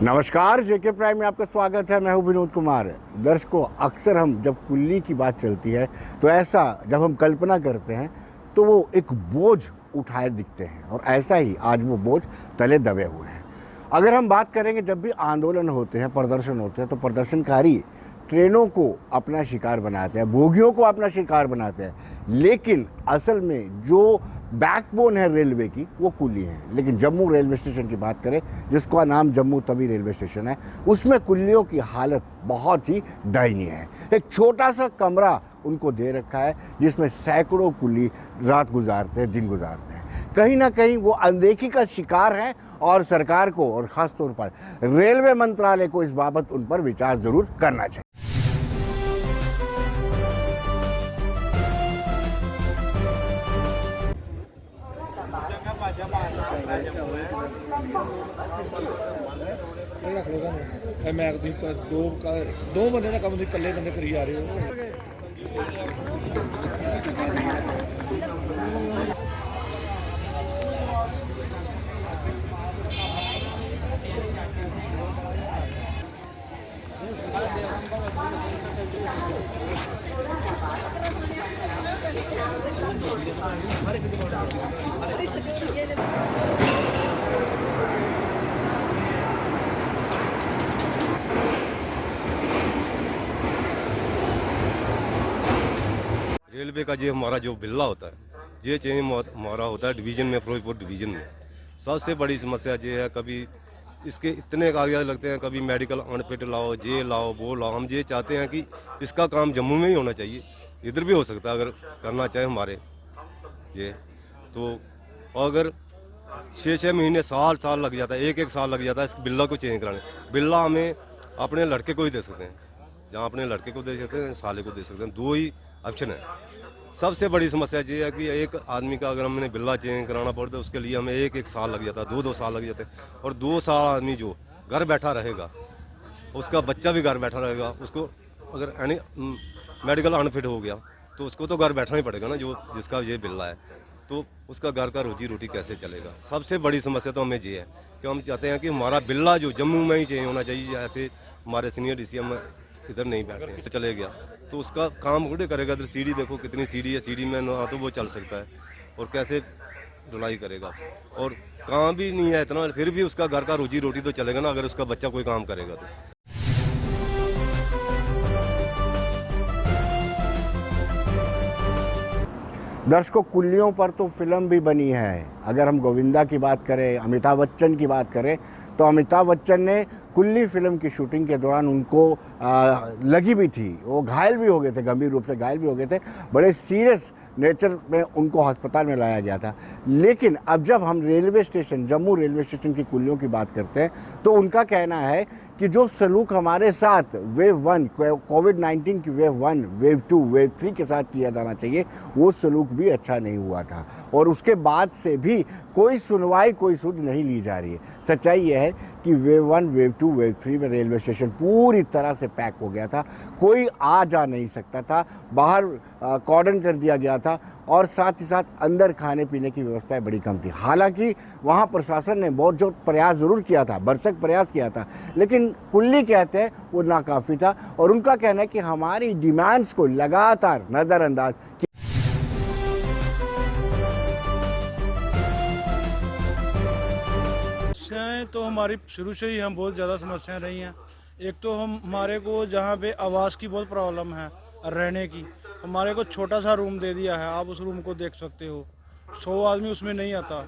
नमस्कार, जेके प्राइम में आपका स्वागत है। मैं हूं विनोद कुमार। दर्शकों, अक्सर हम जब कुल्ली की बात चलती है तो ऐसा जब हम कल्पना करते हैं तो वो एक बोझ उठाए दिखते हैं, और ऐसा ही आज वो बोझ तले दबे हुए हैं। अगर हम बात करेंगे, जब भी आंदोलन होते हैं, प्रदर्शन होते हैं, तो प्रदर्शनकारी ट्रेनों को अपना शिकार बनाते हैं, बोगियों को अपना शिकार बनाते हैं, लेकिन असल में जो बैकबोन है रेलवे की वो कुल्ली है। लेकिन जम्मू रेलवे स्टेशन की बात करें, जिसका नाम जम्मू तवी रेलवे स्टेशन है, उसमें कुल्लियों की हालत बहुत ही दयनीय है। एक छोटा सा कमरा उनको दे रखा है जिसमें सैकड़ों कुल्ली रात गुजारते हैं, दिन गुजारते हैं। कहीं ना कहीं वो अनदेखी का शिकार हैं, और सरकार को और ख़ास तौर पर रेलवे मंत्रालय को इस बाबत उन पर विचार जरूर करना चाहिए। मैं दो बंदे ना कम से कल्ले बंदे करी जा रहे हो। रेलवे का जो हमारा जो बिल्ला होता है, ये चेंज हमारा होता है डिवीजन में, फिरोजपुर डिवीजन में। सबसे बड़ी समस्या ये है, कभी इसके इतने कागजात लगते हैं, कभी मेडिकल अनफिट लाओ, ये लाओ, वो लाओ। हम ये चाहते हैं कि इसका काम जम्मू में ही होना चाहिए, इधर भी हो सकता है अगर करना चाहे हमारे ये तो। अगर 6-6 महीने साल लग जाता है, एक साल लग जाता है इस बिल्ला को चेंज कराने। बिल्ला हमें अपने लड़के को ही दे सकते हैं, जहाँ अपने लड़के को दे सकते हैं, साले को दे सकते हैं, दो ही ऑप्शन है। सबसे बड़ी समस्या ये है कि एक आदमी का अगर हमने बिल्ला चेंज कराना पड़ता है, उसके लिए हमें एक साल लग जाता है, 2 साल लग जाते हैं। और 2 साल आदमी जो घर बैठा रहेगा, उसका बच्चा भी घर बैठा रहेगा। उसको अगर एनी मेडिकल अनफिट हो गया तो उसको तो घर बैठना ही पड़ेगा ना, जो जिसका ये बिल्ला है, तो उसका घर का रोजी रोटी कैसे चलेगा। सबसे बड़ी समस्या तो हमें ये है कि हम चाहते हैं कि हमारा बिल्ला जो जम्मू में ही चेंज होना चाहिए। ऐसे हमारे सीनियर DCM इधर नहीं बैठते हैं, चले गया तो उसका काम थोड़े करेगा। इधर सीढ़ी देखो कितनी सीढ़ी है, सीढ़ी में ना तो वो चल सकता है, और कैसे ढुलाई करेगा। और काम भी नहीं है इतना, फिर भी उसका घर का रोजी रोटी तो चलेगा ना, अगर उसका बच्चा कोई काम करेगा तो। दर्शकों, कुल्लियों पर तो फिल्म भी बनी है। अगर हम गोविंदा की बात करें, अमिताभ बच्चन की बात करें, तो अमिताभ बच्चन ने कुल्ली फिल्म की शूटिंग के दौरान उनको लगी भी थी, वो घायल भी हो गए थे, गंभीर रूप से घायल भी हो गए थे, बड़े सीरियस नेचर में उनको अस्पताल में लाया गया था। लेकिन अब जब हम railway station, Jammu railway station की कुल्लियों की बात करते हैं, तो उनका कहना है कि जो सलूक हमारे साथ वेव 1 कोविड-19 की वेव 1, वेव 2, वेव 3 के साथ किया जाना चाहिए, वो सलूक भी अच्छा नहीं हुआ था, और उसके बाद से भी कोई सुनवाई, कोई सुध नहीं ली जा रही है। सच्चाई यह है कि वेव 1, वेव 2, वेव 3 में रेलवे स्टेशन पूरी तरह से पैक हो गया था, कोई आ जा नहीं सकता था, बाहर कॉर्डन कर दिया गया था, और साथ ही साथ अंदर खाने पीने की व्यवस्थाएं बड़ी कम थी। हालांकि वहां प्रशासन ने बहुत जो प्रयास जरूर किया था, भरसक प्रयास किया था, लेकिन कुल्ली कहते हैं वो नाकाफी था, और उनका कहना है कि हमारी डिमांड्स को लगातार नजरअंदाज समस्याएं तो हमारी शुरू से ही हम बहुत ज़्यादा समस्याएं रही हैं। एक तो हमारे को जहाँ पे आवास की बहुत प्रॉब्लम है, रहने की। हमारे को छोटा सा रूम दे दिया है, आप उस रूम को देख सकते हो, 100 आदमी उसमें नहीं आता।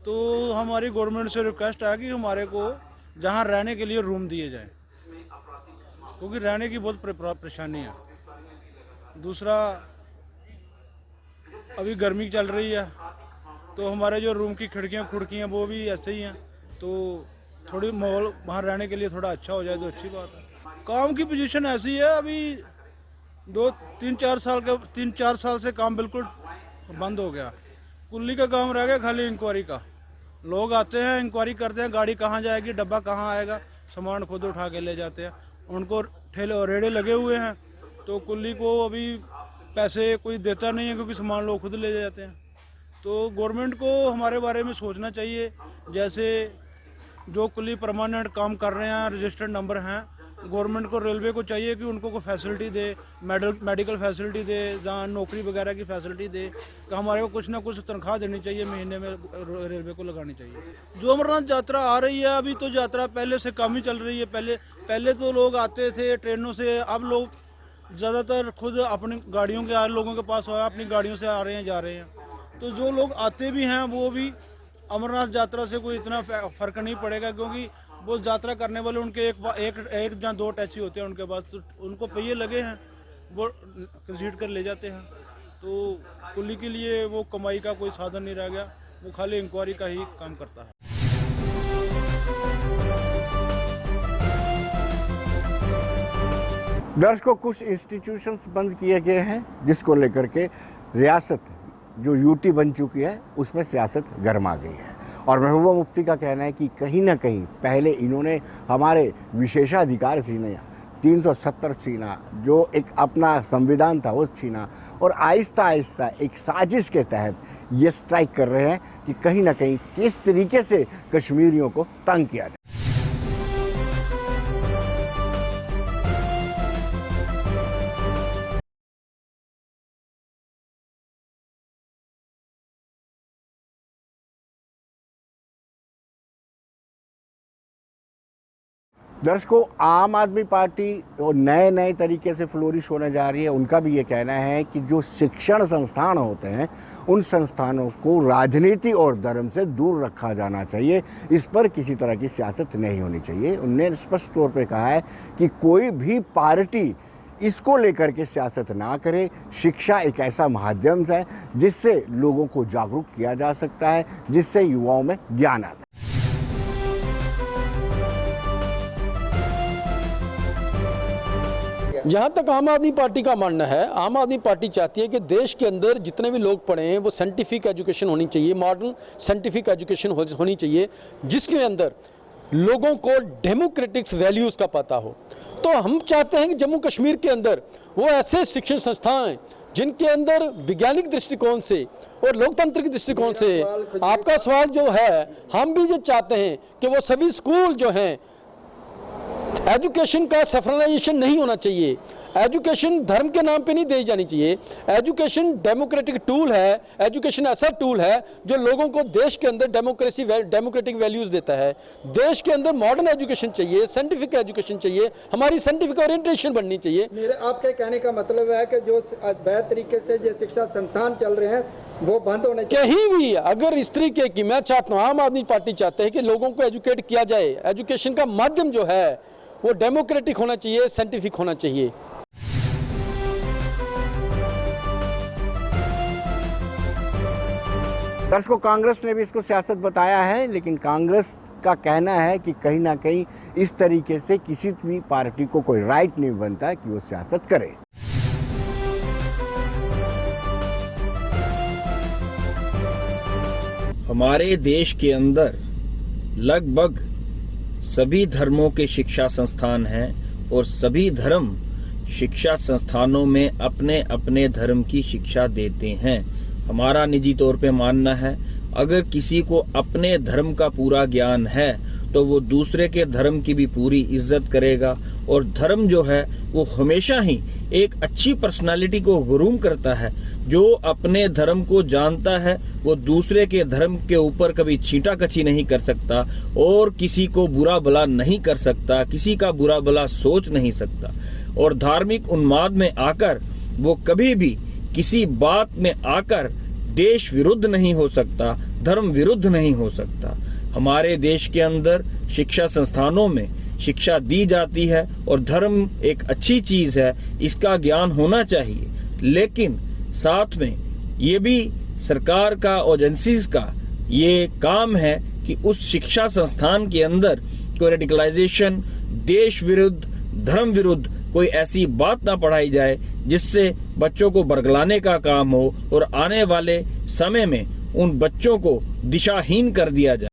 तो हमारी गवर्नमेंट से रिक्वेस्ट है कि हमारे को जहाँ रहने के लिए रूम दिए जाए, क्योंकि रहने की बहुत परेशानी है। दूसरा, अभी गर्मी चल रही है, तो हमारे जो रूम की खिड़कियाँ वो भी ऐसे ही हैं, तो थोड़ी माहौल वहाँ रहने के लिए थोड़ा अच्छा हो जाए तो अच्छी बात है। काम की पोजीशन ऐसी है, अभी 3-4 साल से काम बिल्कुल बंद हो गया। कुल्ली का काम रह गया खाली इंक्वायरी का। लोग आते हैं, इंक्वायरी करते हैं, गाड़ी कहाँ जाएगी, डब्बा कहाँ आएगा, सामान खुद उठा के ले जाते हैं। उनको ठेले और रेड़े लगे हुए हैं, तो कुल्ली को अभी पैसे कोई देता नहीं है, क्योंकि सामान लोग खुद ले जाते हैं। तो गवर्नमेंट को हमारे बारे में सोचना चाहिए। जैसे जो कुली परमानेंट काम कर रहे हैं, रजिस्टर्ड नंबर हैं, गवर्नमेंट को, रेलवे को चाहिए कि उनको कोई फैसिलिटी दे, मेडिकल फैसिलिटी दे, जहाँ नौकरी वगैरह की फैसिलिटी दे, कि हमारे को कुछ ना कुछ तनख्वाह देनी चाहिए महीने में, रेलवे को लगानी चाहिए। जो अमरनाथ यात्रा आ रही है, अभी तो यात्रा पहले से कम ही चल रही है। पहले तो लोग आते थे ट्रेनों से, अब लोग ज़्यादातर खुद अपनी गाड़ियों के लोगों के पास अपनी गाड़ियों से आ रहे हैं, जा रहे हैं। तो जो लोग आते भी हैं वो भी अमरनाथ यात्रा से कोई इतना फ़र्क नहीं पड़ेगा, क्योंकि वो यात्रा करने वाले उनके एक या दो टैक्सी होते हैं उनके पास, तो उनको पहिए लगे हैं, वो घसीट कर ले जाते हैं। तो कुली के लिए वो कमाई का कोई साधन नहीं रह गया, वो खाली इंक्वायरी का ही काम करता है। दर्शकों, कुछ इंस्टीट्यूशंस बंद किए गए हैं जिसको लेकर के रियासत जो यूटी बन चुकी है उसमें सियासत गर्मा गई है। और महबूबा मुफ्ती का कहना है कि कहीं ना कहीं पहले इन्होंने हमारे विशेषाधिकार छीने, 370 छीना, जो एक अपना संविधान था वो छीना, और आहिस्ता आहिस्ता एक साजिश के तहत ये स्ट्राइक कर रहे हैं कि कहीं ना कहीं किस तरीके से कश्मीरियों को तंग किया जाए। दर्शकों, आम आदमी पार्टी और नए तरीके से फ्लोरिश होने जा रही है। उनका भी ये कहना है कि जो शिक्षण संस्थान होते हैं उन संस्थानों को राजनीति और धर्म से दूर रखा जाना चाहिए, इस पर किसी तरह की सियासत नहीं होनी चाहिए। उन्होंने स्पष्ट तौर पे कहा है कि कोई भी पार्टी इसको लेकर के सियासत ना करे। शिक्षा एक ऐसा माध्यम है जिससे लोगों को जागरूक किया जा सकता है, जिससे युवाओं में ज्ञान आता है। जहाँ तक आम आदमी पार्टी का मानना है, आम आदमी पार्टी चाहती है कि देश के अंदर जितने भी लोग पढ़े हैं वो साइंटिफिक एजुकेशन होनी चाहिए, मॉडर्न साइंटिफिक एजुकेशन होनी चाहिए, जिसके अंदर लोगों को डेमोक्रेटिक्स वैल्यूज़ का पता हो। तो हम चाहते हैं कि जम्मू कश्मीर के अंदर वो ऐसे शिक्षण संस्थान जिनके अंदर वैज्ञानिक दृष्टिकोण से और लोकतांत्रिक दृष्टिकोण से, आपका सवाल जो है, हम भी ये चाहते हैं कि वो सभी स्कूल जो हैं, एजुकेशन का सेफरलाइजेशन नहीं होना चाहिए, एजुकेशन धर्म के नाम पे नहीं दी जानी चाहिए। एजुकेशन डेमोक्रेटिक टूल है, एजुकेशन ऐसा टूल है जो लोगों को देश के अंदर डेमोक्रेटिक वैल्यूज़ देता है। देश के अंदर मॉडर्न एजुकेशन चाहिए, साइंटिफिक एजुकेशन चाहिए, हमारी साइंटिफिक ओरिएंटेशन बननी चाहिए। मेरे आपके कहने का मतलब है कि जो अवैध तरीके से जो शिक्षा संस्थान चल रहे हैं वो बंद होने चाहिए। कहीं भी अगर इस तरीके की, मैं चाहता हूँ, आम आदमी पार्टी चाहते हैं कि लोगों को एजुकेट किया जाए, एजुकेशन का माध्यम जो है वो डेमोक्रेटिक होना चाहिए, साइंटिफिक होना चाहिए। दर्शकों, कांग्रेस ने भी इसको सियासत बताया है, लेकिन कांग्रेस का कहना है कि कहीं ना कहीं इस तरीके से किसी भी पार्टी को कोई राइट नहीं बनता कि वो सियासत करे। हमारे देश के अंदर लगभग सभी धर्मों के शिक्षा संस्थान हैं और सभी धर्म शिक्षा संस्थानों में अपने अपने धर्म की शिक्षा देते हैं। हमारा निजी तौर पे मानना है, अगर किसी को अपने धर्म का पूरा ज्ञान है तो वो दूसरे के धर्म की भी पूरी इज्जत करेगा, और धर्म जो है वो हमेशा ही एक अच्छी पर्सनालिटी को ग्रूम करता है। जो अपने धर्म को जानता है वो दूसरे के धर्म के ऊपर कभी छींटाकछी नहीं कर सकता और किसी को बुरा भला नहीं कर सकता, किसी का बुरा भला सोच नहीं सकता, और धार्मिक उन्माद में आकर वो कभी भी किसी बात में आकर देश विरुद्ध नहीं हो सकता, धर्म विरुद्ध नहीं हो सकता। हमारे देश के अंदर शिक्षा संस्थानों में शिक्षा दी जाती है और धर्म एक अच्छी चीज है, इसका ज्ञान होना चाहिए, लेकिन साथ में ये भी सरकार का और एजेंसीज का ये काम है कि उस शिक्षा संस्थान के अंदर कोई रेडिकलाइजेशन, देश विरुद्ध, धर्म विरुद्ध कोई ऐसी बात ना पढ़ाई जाए जिससे बच्चों को बरगलाने का काम हो और आने वाले समय में उन बच्चों को दिशाहीन कर दिया जाए।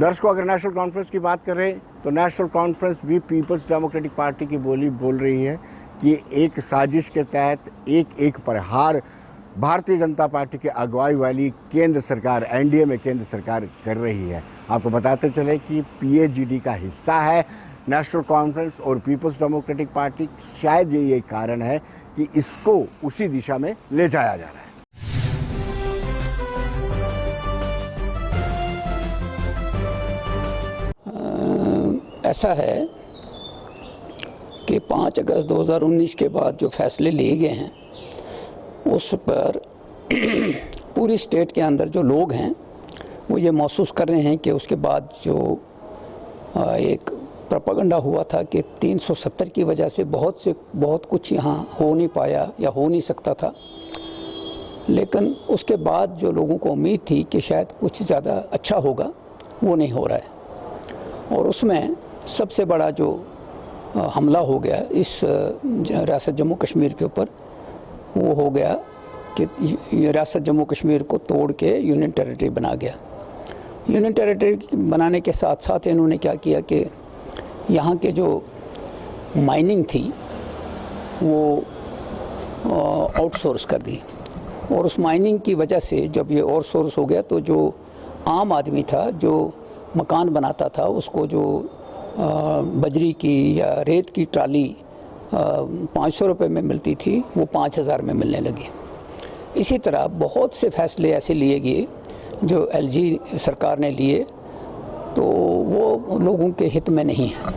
दर्शकों, अगर नेशनल कॉन्फ्रेंस की बात करें तो नेशनल कॉन्फ्रेंस भी पीपल्स डेमोक्रेटिक पार्टी की बोली बोल रही है कि एक साजिश के तहत एक प्रहार भारतीय जनता पार्टी की अगुवाई वाली केंद्र सरकार, एनडीए में केंद्र सरकार कर रही है। आपको बताते चले कि पीएजीडी का हिस्सा है नेशनल कॉन्फ्रेंस और पीपल्स डेमोक्रेटिक पार्टी। शायद यही कारण है कि इसको उसी दिशा में ले जाया जा रहा है। ऐसा है कि 5 अगस्त 2019 के बाद जो फैसले लिए गए हैं उस पर पूरी स्टेट के अंदर जो लोग हैं वो ये महसूस कर रहे हैं कि उसके बाद जो एक प्रोपेगेंडा हुआ था कि 370 की वजह से बहुत कुछ यहाँ हो नहीं पाया या हो नहीं सकता था, लेकिन उसके बाद जो लोगों को उम्मीद थी कि शायद कुछ ज़्यादा अच्छा होगा वो नहीं हो रहा है। और उसमें सबसे बड़ा जो हमला हो गया इस रियासत जम्मू कश्मीर के ऊपर वो हो गया कि रियासत जम्मू कश्मीर को तोड़ के यूनियन टेरिटरी बना गया। यूनियन टेरिटरी बनाने के साथ साथ इन्होंने क्या किया कि यहाँ के जो माइनिंग थी वो आउटसोर्स कर दी, और उस माइनिंग की वजह से जब ये आउटसोर्स हो गया तो जो आम आदमी था जो मकान बनाता था उसको जो बजरी की या रेत की ट्राली 500 रुपये में मिलती थी वो 5000 में मिलने लगी। इसी तरह बहुत से फैसले ऐसे लिए गए जो एलजी सरकार ने लिए तो वो लोगों के हित में नहीं है।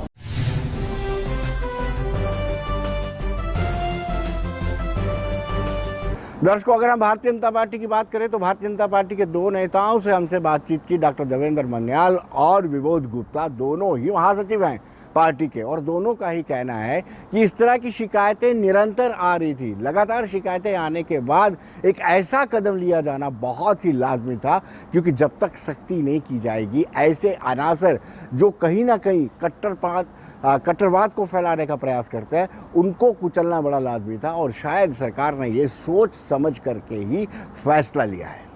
दर्शकों, अगर हम भारतीय जनता पार्टी की बात करें तो भारतीय जनता पार्टी के दो नेताओं से हमसे बातचीत की। डॉक्टर देवेंद्र मन्याल और विबोध गुप्ता दोनों ही महासचिव हैं पार्टी के, और दोनों का ही कहना है कि इस तरह की शिकायतें निरंतर आ रही थी। लगातार शिकायतें आने के बाद एक ऐसा कदम लिया जाना बहुत ही लाजमी था, क्योंकि जब तक सख्ती नहीं की जाएगी ऐसे अनासर जो कहीं ना कहीं कट्टरवाद को फैलाने का प्रयास करते हैं उनको कुचलना बड़ा लाजमी था, और शायद सरकार ने ये सोच समझ करके ही फैसला लिया है।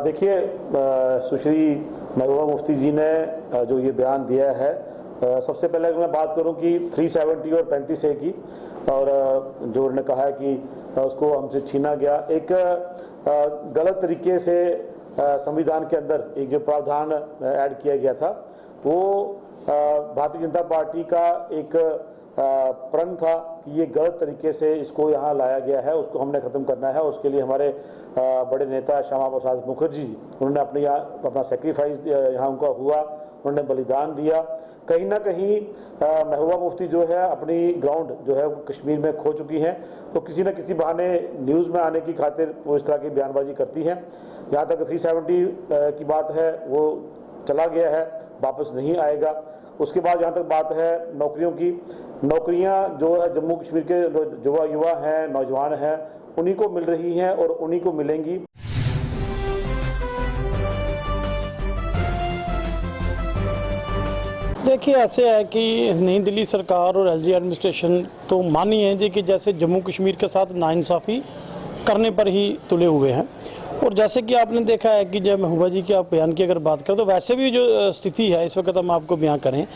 देखिए, सुश्री महबूबा मुफ्ती जी ने जो ये बयान दिया है, सबसे पहले मैं बात करूं कि 370 और 35A की, और जो उन्होंने कहा है कि उसको हमसे छीना गया, एक गलत तरीके से संविधान के अंदर एक जो प्रावधान ऐड किया गया था वो भारतीय जनता पार्टी का एक प्रण था कि ये गलत तरीके से इसको यहाँ लाया गया है, उसको हमने ख़त्म करना है। उसके लिए हमारे बड़े नेता श्यामा प्रसाद मुखर्जी उन्होंने अपना सेक्रीफाइस यहाँ उनका हुआ, उन्होंने बलिदान दिया। कहीं ना कहीं महबूबा मुफ्ती जो है अपनी ग्राउंड जो है वो कश्मीर में खो चुकी हैं, तो किसी न किसी बहाने न्यूज़ में आने की खातिर वो इस तरह की बयानबाजी करती हैं। यहाँ तक 370 की बात है वो चला गया है, वापस नहीं आएगा। उसके बाद जहाँ तक बात है नौकरियों की, नौकरियाँ जो है जम्मू कश्मीर के जो युवा हैं, नौजवान हैं, उन्हीं को मिल रही हैं और उन्हीं को मिलेंगी। देखिए, ऐसे है कि नई दिल्ली सरकार और एलजी एडमिनिस्ट्रेशन तो मानी है जी कि जैसे जम्मू कश्मीर के साथ नाइंसाफ़ी करने पर ही तुले हुए हैं। और जैसे कि आपने देखा है कि जब महबूबा जी के आप बयान की अगर बात करें तो वैसे भी जो स्थिति है इस वक्त हम आपको बयान करें,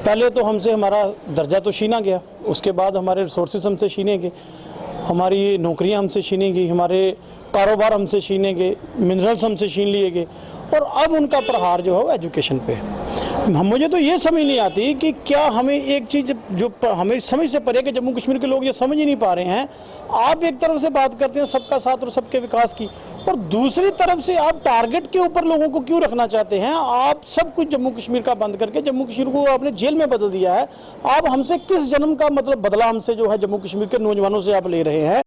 पहले तो हमसे हमारा दर्जा तो छीना गया, उसके बाद हमारे रिसोर्सेज हमसे छीने गए, हमारी नौकरियां हमसे छीनी गई, हमारे कारोबार हमसे छीने गए, मिनरल्स हमसे छीन लिए गए, और अब उनका प्रहार जो है वो एजुकेशन पे। मुझे तो ये समझ नहीं आती कि क्या हमें एक चीज़ जो हमें समझ से परे कि जम्मू कश्मीर के लोग ये समझ ही नहीं पा रहे हैं। आप एक तरफ से बात करते हैं सबका साथ और सबके विकास की, और दूसरी तरफ से आप टारगेट के ऊपर लोगों को क्यों रखना चाहते हैं। आप सब कुछ जम्मू कश्मीर का बंद करके जम्मू कश्मीर को आपने जेल में बदल दिया है। आप हमसे किस जन्म का मतलब बदला हमसे जो है जम्मू कश्मीर के नौजवानों से आप ले रहे हैं।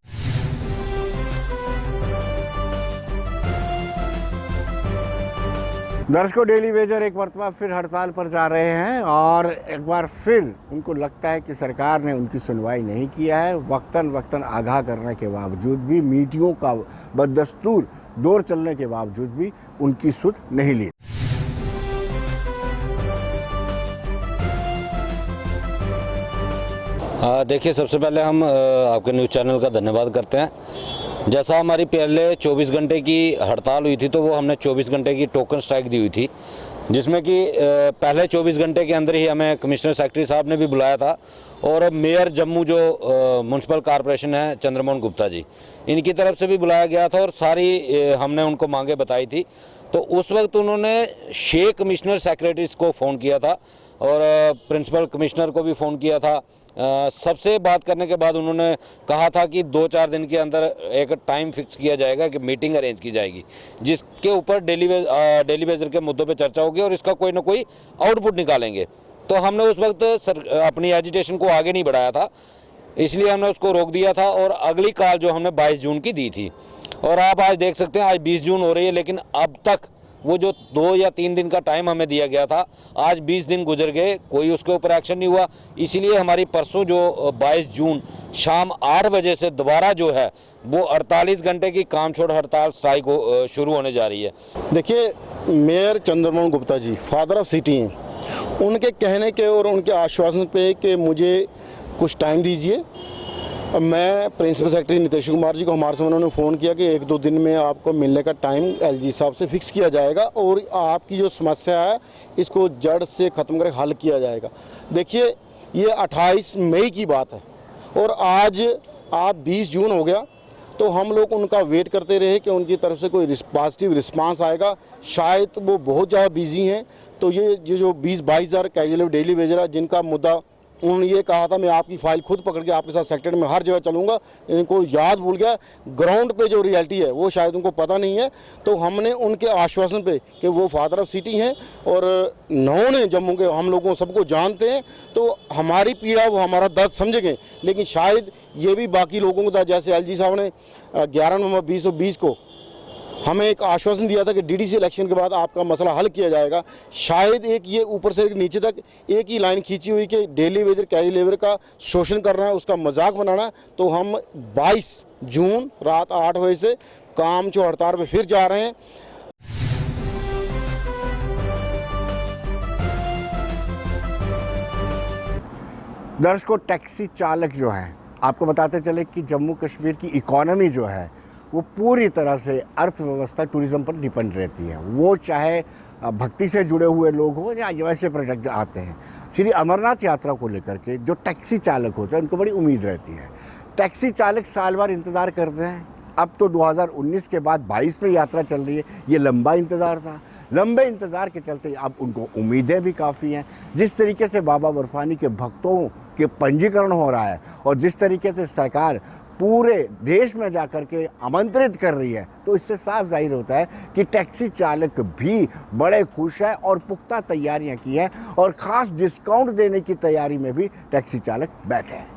दर्शकों, डेली वेजर एक मरतबा फिर हड़ताल पर जा रहे हैं, और एक बार फिर उनको लगता है कि सरकार ने उनकी सुनवाई नहीं किया है। वक्तन आगाह करने के बावजूद भी, मीटिंगों का बदस्तूर दौर चलने के बावजूद भी उनकी सुध नहीं ली। देखिए, सबसे पहले हम आपके न्यूज़ चैनल का धन्यवाद करते हैं। जैसा हमारी पहले 24 घंटे की हड़ताल हुई थी तो वो हमने 24 घंटे की टोकन स्ट्राइक दी हुई थी, जिसमें कि पहले 24 घंटे के अंदर ही हमें कमिश्नर सेक्रेटरी साहब ने भी बुलाया था और मेयर जम्मू जो म्यूनसिपल कॉरपोरेशन है चंद्रमोहन गुप्ता जी, इनकी तरफ से भी बुलाया गया था और सारी हमने उनको मांगे बताई थी। तो उस वक्त उन्होंने 6 कमिश्नर सेक्रेटरीज को फ़ोन किया था और प्रिंसिपल कमिश्नर को भी फ़ोन किया था। सबसे बात करने के बाद उन्होंने कहा था कि 2-4 दिन के अंदर एक टाइम फिक्स किया जाएगा कि मीटिंग अरेंज की जाएगी, जिसके ऊपर डेली बेजर के मुद्दों पे चर्चा होगी और इसका कोई ना कोई आउटपुट निकालेंगे। तो हमने उस वक्त अपनी एजिटेशन को आगे नहीं बढ़ाया था, इसलिए हमने उसको रोक दिया था और अगली कॉल जो हमने 22 जून की दी थी। और आप आज देख सकते हैं आज 20 जून हो रही है, लेकिन अब तक वो जो 2 या 3 दिन का टाइम हमें दिया गया था, आज 20 दिन गुजर गए, कोई उसके ऊपर एक्शन नहीं हुआ। इसीलिए हमारी परसों जो 22 जून शाम 8 बजे से दोबारा जो है वो 48 घंटे की काम छोड़ हड़ताल स्ट्राइक शुरू होने जा रही है। देखिए, mayor Chandramohan Gupta ji father of city हैं, उनके कहने के और उनके आश्वासन पे कि मुझे कुछ टाइम दीजिए। मैं प्रिंसिपल सेक्रेटरी नीतीश कुमार जी को हमारे से उन्होंने फ़ोन किया कि 1-2 दिन में आपको मिलने का टाइम एलजी साहब से फिक्स किया जाएगा और आपकी जो समस्या है इसको जड़ से ख़त्म करके हल किया जाएगा। देखिए, ये 28 मई की बात है और आज आप 20 जून हो गया, तो हम लोग उनका वेट करते रहे कि उनकी तरफ से कोई पॉजिटिव रिस्पांस आएगा। शायद वो बहुत ज़्यादा बिजी हैं, तो ये जो 20-22 हज़ार कैजुअल डेली वेजर है जिनका मुद्दा उन्होंने ये कहा था मैं आपकी फ़ाइल खुद पकड़ के आपके साथ सेक्रेटरी में हर जगह चलूँगा, इनको याद भूल गया। ग्राउंड पे जो रियलिटी है वो शायद उनको पता नहीं है। तो हमने उनके आश्वासन पे कि वो फादर ऑफ सिटी हैं और नौने जम्मू के हम लोगों सबको जानते हैं, तो हमारी पीड़ा वो हमारा दर्द समझेंगे। लेकिन शायद ये भी बाकी लोगों को था, जैसे एलजी साहब ने 11 नवंबर 2020 को हमें एक आश्वासन दिया था कि डीडीसी इलेक्शन के बाद आपका मसला हल किया जाएगा। शायद एक ये ऊपर से नीचे तक एक ही लाइन खींची हुई कि डेली वेजर कैजुअल लेबर का शोषण करना है, उसका मजाक बनाना। तो हम 22 जून रात 8 बजे से काम जो हड़ताल पे फिर जा रहे हैं। दर्शकों, टैक्सी चालक जो हैं, आपको बताते चले कि जम्मू कश्मीर की इकॉनमी जो है वो पूरी तरह से अर्थव्यवस्था टूरिज़्म पर डिपेंड रहती है। वो चाहे भक्ति से जुड़े हुए लोग हों या वैसे प्रोजेक्ट आते हैं। श्री अमरनाथ यात्रा को लेकर के जो टैक्सी चालक होते हैं उनको बड़ी उम्मीद रहती है। टैक्सी चालक साल भर इंतज़ार करते हैं। अब तो 2019 के बाद 22 में यात्रा चल रही है। ये लंबा इंतज़ार था। लंबे इंतज़ार के चलते अब उनको उम्मीदें भी काफ़ी हैं। जिस तरीके से बाबा बर्फानी के भक्तों के पंजीकरण हो रहा है और जिस तरीके से सरकार पूरे देश में जाकर के आमंत्रित कर रही है, तो इससे साफ जाहिर होता है कि टैक्सी चालक भी बड़े खुश हैं और पुख्ता तैयारियां की हैं और ख़ास डिस्काउंट देने की तैयारी में भी टैक्सी चालक बैठे हैं।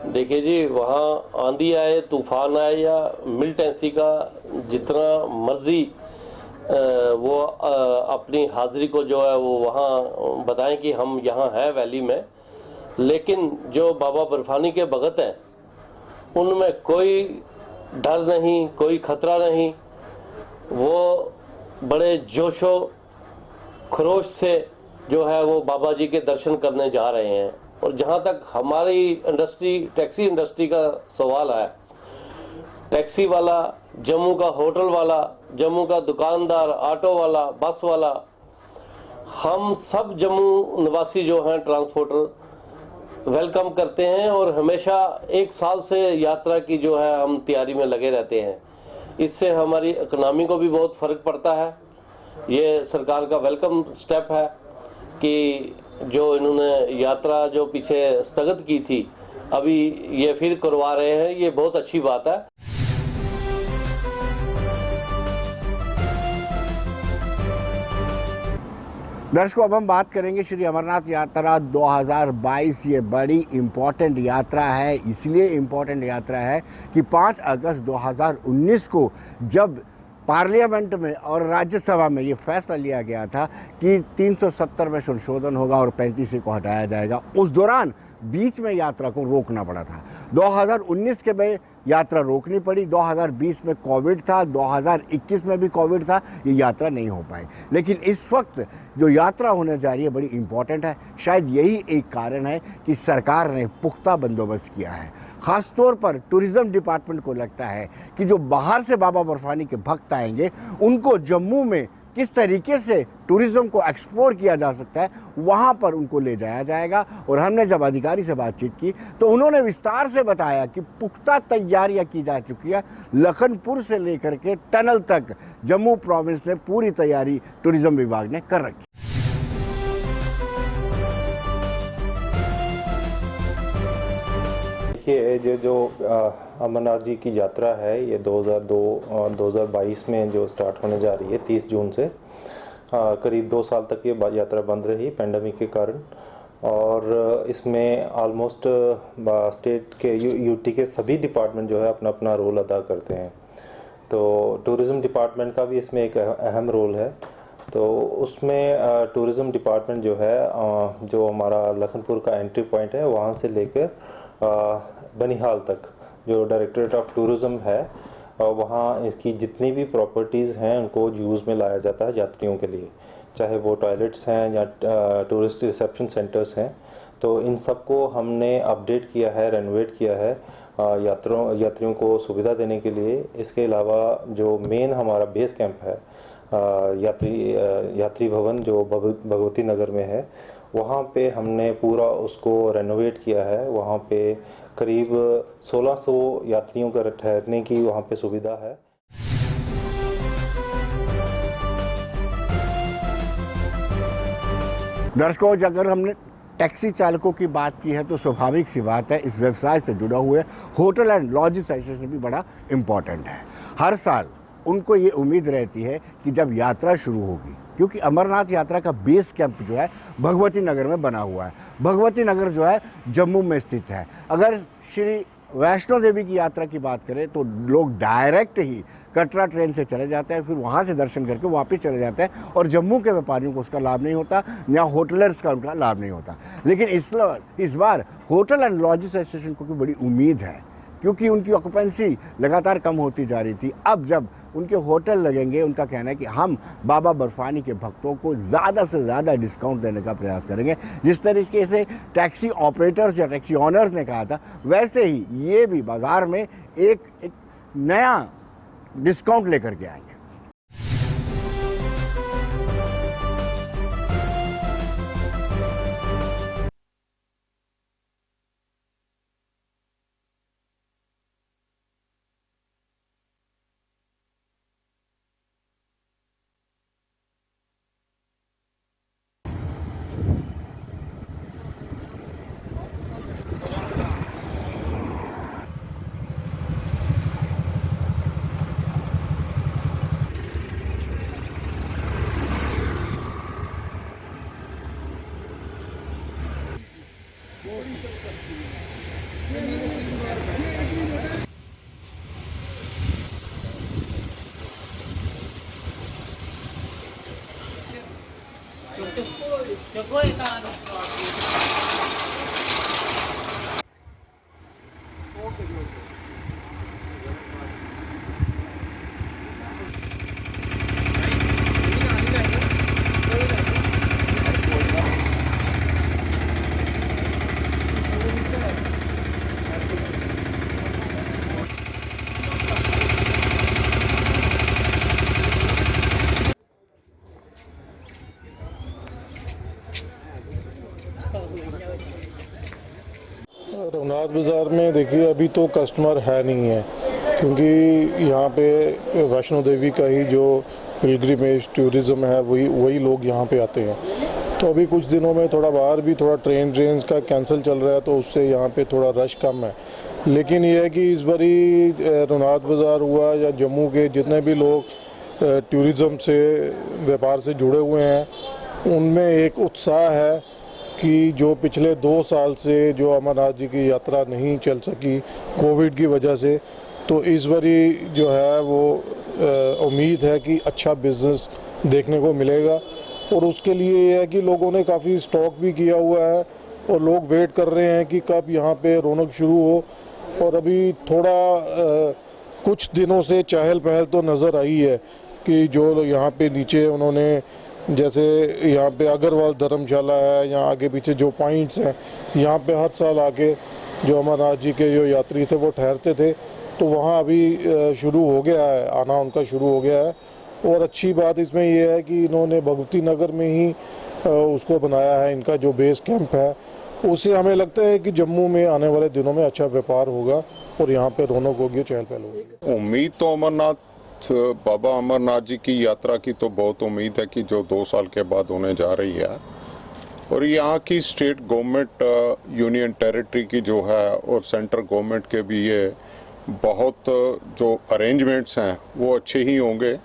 देखिए जी, वहाँ आंधी आए, तूफान आए या मिलिटेंसी का जितना मर्जी वो अपनी हाजिरी को जो है वो वहाँ बताएं कि हम यहाँ हैं वैली में, लेकिन जो बाबा बर्फानी के भगत हैं उनमें कोई डर नहीं, कोई खतरा नहीं। वो बड़े जोशो खरोश से जो है वो बाबा जी के दर्शन करने जा रहे हैं। और जहाँ तक हमारी इंडस्ट्री, टैक्सी इंडस्ट्री का सवाल है, टैक्सी वाला, जम्मू का होटल वाला, जम्मू का दुकानदार, ऑटो वाला, बस वाला, हम सब जम्मू निवासी जो हैं ट्रांसपोर्टर वेलकम करते हैं और हमेशा 1 साल से यात्रा की जो है हम तैयारी में लगे रहते हैं। इससे हमारी इकोनॉमी को भी बहुत फ़र्क पड़ता है। ये सरकार का वेलकम स्टेप है कि जो इन्होंने यात्रा जो पीछे स्थगित की थी अभी ये फिर करवा रहे हैं, ये बहुत अच्छी बात है। दर्शकों, अब हम बात करेंगे श्री अमरनाथ यात्रा 2022। ये बड़ी इम्पॉर्टेंट यात्रा है। इसलिए इम्पॉर्टेंट यात्रा है कि 5 अगस्त 2019 को जब पार्लियामेंट में और राज्यसभा में ये फैसला लिया गया था कि 370 में संशोधन होगा और 35 को हटाया जाएगा। उस दौरान बीच में यात्रा को रोकना पड़ा था। 2019 के में यात्रा रोकनी पड़ी, 2020 में कोविड था, 2021 में भी कोविड था, ये यात्रा नहीं हो पाई। लेकिन इस वक्त जो यात्रा होने जा रही है बड़ी इम्पॉर्टेंट है। शायद यही एक कारण है कि सरकार ने पुख्ता बंदोबस्त किया है। ख़ासतौर पर टूरिज़्म डिपार्टमेंट को लगता है कि जो बाहर से बाबा बर्फानी के भक्त आएंगे उनको जम्मू में किस तरीके से टूरिज़्म को एक्सप्लोर किया जा सकता है वहाँ पर उनको ले जाया जाएगा। और हमने जब अधिकारी से बातचीत की तो उन्होंने विस्तार से बताया कि पुख्ता तैयारियां की जा चुकी है। लखनपुर से लेकर के टनल तक जम्मू प्रोविंस ने पूरी तैयारी टूरिज़्म विभाग ने कर रखी। देखिए जो अमरनाथ जी की यात्रा है ये 2022 में जो स्टार्ट होने जा रही है 30 जून से करीब 2 साल तक ये यात्रा बंद रही पेंडेमिक के कारण। और इसमें ऑलमोस्ट स्टेट के यूटी के सभी डिपार्टमेंट जो है अपना अपना रोल अदा करते हैं। तो टूरिज़्म डिपार्टमेंट का भी इसमें एक अहम रोल है। तो उसमें टूरिज़्म डिपार्टमेंट जो है जो हमारा लखनपुर का एंट्री पॉइंट है वहाँ से लेकर बनिहाल तक जो डायरेक्टरेट ऑफ टूरिज़्म है वहाँ इसकी जितनी भी प्रॉपर्टीज़ हैं उनको यूज़ में लाया जाता है यात्रियों के लिए, चाहे वो टॉयलेट्स हैं या टूरिस्ट रिसेप्शन सेंटर्स हैं। तो इन सब को हमने अपडेट किया है, रेनोवेट किया है यात्रियों को सुविधा देने के लिए। इसके अलावा जो मेन हमारा बेस कैंप है यात्री भवन जो भगवती नगर में है वहाँ पे हमने पूरा उसको रेनोवेट किया है। वहाँ पे करीब 1600 यात्रियों का ठहरने की वहाँ पे सुविधा है। दर्शकों, अगर हमने टैक्सी चालकों की बात की है तो स्वाभाविक सी बात है इस व्यवसाय से जुड़ा हुए होटल एंड लॉज एसोसिएशन भी बड़ा इम्पॉर्टेंट है। हर साल उनको ये उम्मीद रहती है कि जब यात्रा शुरू होगी, क्योंकि अमरनाथ यात्रा का बेस कैंप जो है भगवती नगर में बना हुआ है। भगवती नगर जो है जम्मू में स्थित है। अगर श्री वैष्णो देवी की यात्रा की बात करें तो लोग डायरेक्ट ही कटरा ट्रेन से चले जाते हैं, फिर वहाँ से दर्शन करके वापस चले जाते हैं और जम्मू के व्यापारियों को उसका लाभ नहीं होता या होटलर्स का उनका लाभ नहीं होता। लेकिन इस बार होटल एंड लॉज एसोसिएशन को भी बड़ी उम्मीद है, क्योंकि उनकी ऑक्यूपेंसी लगातार कम होती जा रही थी। अब जब उनके होटल लगेंगे, उनका कहना है कि हम बाबा बर्फानी के भक्तों को ज़्यादा से ज़्यादा डिस्काउंट देने का प्रयास करेंगे। जिस तरीके से टैक्सी ऑपरेटर्स या टैक्सी ऑनर्स ने कहा था, वैसे ही ये भी बाज़ार में एक नया डिस्काउंट लेकर के आएंगे। रघुनाथ बाज़ार में देखिए अभी तो कस्टमर है नहीं है, क्योंकि यहाँ पे वैष्णो देवी का ही जो पिलग्रिमेज टूरिज़्म है वही लोग यहाँ पे आते हैं। तो अभी कुछ दिनों में थोड़ा बाहर भी थोड़ा ट्रेन का कैंसिल चल रहा है, तो उससे यहाँ पे थोड़ा रश कम है। लेकिन ये है कि इस बारी रघुनाथ बाज़ार हुआ या जम्मू के जितने भी लोग टूरिज़्म से व्यापार से जुड़े हुए हैं उनमें एक उत्साह है कि जो पिछले 2 साल से जो अमरनाथ जी की यात्रा नहीं चल सकी कोविड की वजह से, तो इस बारी जो है वो उम्मीद है कि अच्छा बिजनेस देखने को मिलेगा। और उसके लिए ये है कि लोगों ने काफ़ी स्टॉक भी किया हुआ है और लोग वेट कर रहे हैं कि कब यहाँ पे रौनक शुरू हो। और अभी थोड़ा कुछ दिनों से चहल पहल तो नज़र आई है कि जो यहाँ पे नीचे उन्होंने, जैसे यहाँ पे अग्रवाल धर्मशाला है, यहाँ आगे पीछे जो पॉइंट्स हैं, यहाँ पे हर साल आके जो अमरनाथ जी के जो यात्री थे वो ठहरते थे, तो वहाँ अभी शुरू हो गया है, आना उनका शुरू हो गया है। और अच्छी बात इसमें यह है कि इन्होंने भगवती नगर में ही उसको बनाया है, इनका जो बेस कैंप है। उससे हमें लगता है कि जम्मू में आने वाले दिनों में अच्छा व्यापार होगा और यहाँ पे रौनक होगी, चहल पहल होगी। उम्मीद तो बाबा अमरनाथ जी की यात्रा की तो बहुत उम्मीद है कि जो 2 साल के बाद होने जा रही है। और यहाँ की स्टेट गवर्नमेंट, यूनियन टेरिटरी की जो है और सेंट्रल गवर्नमेंट के भी ये बहुत जो अरेंजमेंट्स हैं वो अच्छे ही होंगे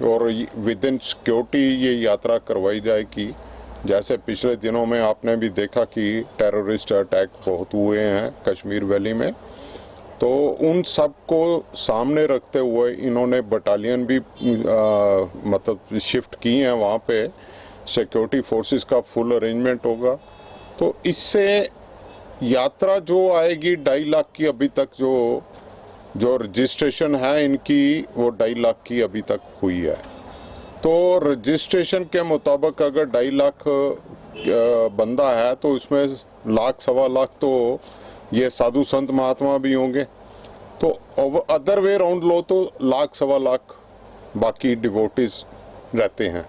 और विद इन सिक्योरिटी ये यात्रा करवाई जाएगी। जैसे पिछले दिनों में आपने भी देखा कि टेररिस्ट अटैक बहुत हुए हैं कश्मीर वैली में, तो उन सब को सामने रखते हुए इन्होंने बटालियन भी मतलब शिफ्ट की हैं वहाँ पे। सिक्योरिटी फोर्सेस का फुल अरेंजमेंट होगा, तो इससे यात्रा जो आएगी 2.5 लाख की, अभी तक जो रजिस्ट्रेशन है इनकी वो 2.5 लाख की अभी तक हुई है। तो रजिस्ट्रेशन के मुताबिक अगर 2.5 लाख बंदा है तो इसमें 1 लाख 1.25 लाख तो ये साधु संत महात्मा भी होंगे, तो अदर वे राउंड लो तो 1 लाख 1.25 लाख बाकी डिवोटीज रहते हैं।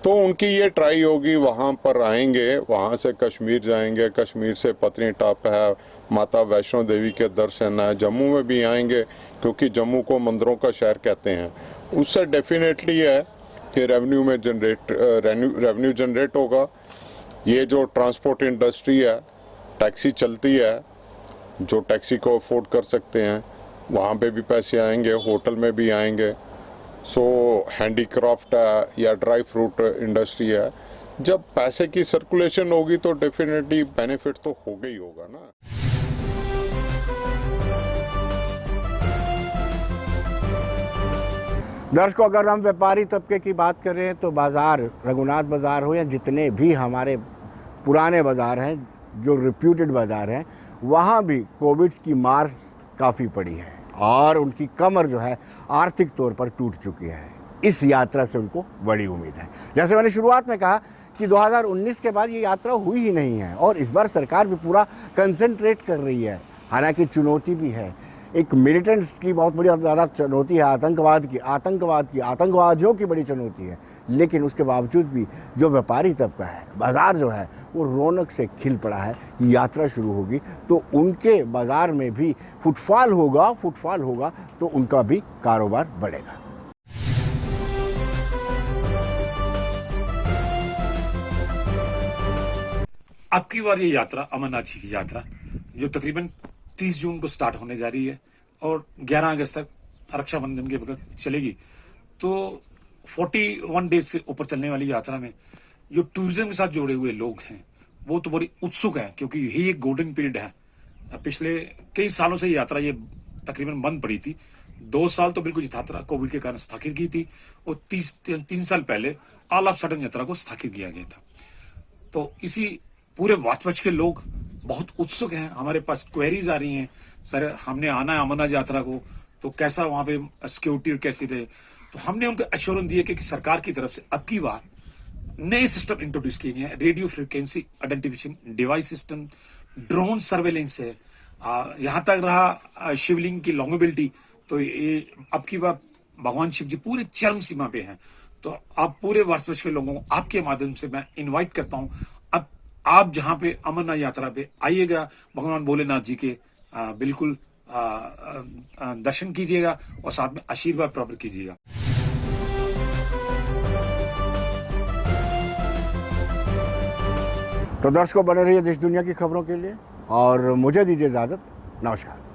तो उनकी ये ट्राई होगी, वहाँ पर आएंगे, वहाँ से कश्मीर जाएंगे, कश्मीर से पत्नीटॉप है, माता वैष्णो देवी के दर्शन है, जम्मू में भी आएंगे क्योंकि जम्मू को मंदिरों का शहर कहते हैं। उससे डेफिनेटली है कि रेवेन्यू जनरेट होगा। ये जो ट्रांसपोर्ट इंडस्ट्री है, टैक्सी चलती है, जो टैक्सी को अफोर्ड कर सकते हैं वहाँ पे भी पैसे आएंगे, होटल में भी आएंगे। सो हैंडीक्राफ्ट है या ड्राई फ्रूट इंडस्ट्री है, जब पैसे की सर्कुलेशन होगी तो डेफिनेटली बेनिफिट तो होगा ही होगा ना। दर्शकों, अगर हम व्यापारी तबके की बात कर रहे हैं तो बाज़ार, रघुनाथ बाज़ार हो या जितने भी हमारे पुराने बाज़ार हैं, जो रिप्यूटेड बाज़ार हैं, वहाँ भी कोविड की मार काफ़ी पड़ी है और उनकी कमर जो है आर्थिक तौर पर टूट चुकी है। इस यात्रा से उनको बड़ी उम्मीद है। जैसे मैंने शुरुआत में कहा कि 2019 के बाद ये यात्रा हुई ही नहीं है और इस बार सरकार भी पूरा कंसंट्रेट कर रही है। हालांकि चुनौती भी है, एक मिलिटेंट्स की बहुत बड़ी ज़्यादा चुनौती है, आतंकवादियों की बड़ी चुनौती है, लेकिन उसके बावजूद भी जो व्यापारी तबका है, बाज़ार जो है वो रौनक से खिल पड़ा है। यात्रा शुरू होगी तो उनके बाज़ार में भी फुटफॉल होगा तो उनका भी कारोबार बढ़ेगा। अब की बार ये यात्रा, अमरनाथ जी की यात्रा, जो तकरीबन 30 जून को स्टार्ट होने जा रही है और 11 अगस्त तक रक्षाबंधन के वक्त चलेगी, तो 41 डेज के ऊपर चलने वाली यात्रा में जो टूरिज्म के साथ जुड़े हुए लोग हैं वो तो बड़ी उत्सुक हैं, क्योंकि यही एक गोल्डन पीरियड है। पिछले कई सालों से यात्रा ये तकरीबन बंद पड़ी थी। 2 साल तो बिल्कुल यात्रा कोविड के कारण स्थगित की थी और 3 साल पहले ऑल ऑफ सडन यात्रा को स्थगित किया गया था। तो इसी पूरे वाचवच के लोग बहुत उत्सुक हैं। हमारे पास क्वेरीज आ रही हैं, सर हमने आना है अमरनाथ यात्रा को, तो कैसा वहाँ पे सिक्योरिटी कैसी रहे। तो हमने उनको एश्योरेंस दिए कि सरकार की तरफ से अब की बार नए सिस्टम इंट्रोड्यूस किए गए हैं। Radio frequency identification device system, drone surveillance है, यहाँ तक रहा शिवलिंग की लॉन्गेबिलिटी, तो ये अब की बार भगवान शिव जी पूरे चरम सीमा पे हैं। तो आप पूरे वर्ष के लोगों को आपके माध्यम से मैं इन्वाइट करता हूँ, अब आप जहाँ पे अमरनाथ यात्रा पे आइएगा, भगवान भोलेनाथ जी के बिल्कुल दर्शन कीजिएगा और साथ में आशीर्वाद प्राप्त कीजिएगा। तो दर्शकों, बने रहिए देश दुनिया की खबरों के लिए और मुझे दीजिए इजाज़त। नमस्कार।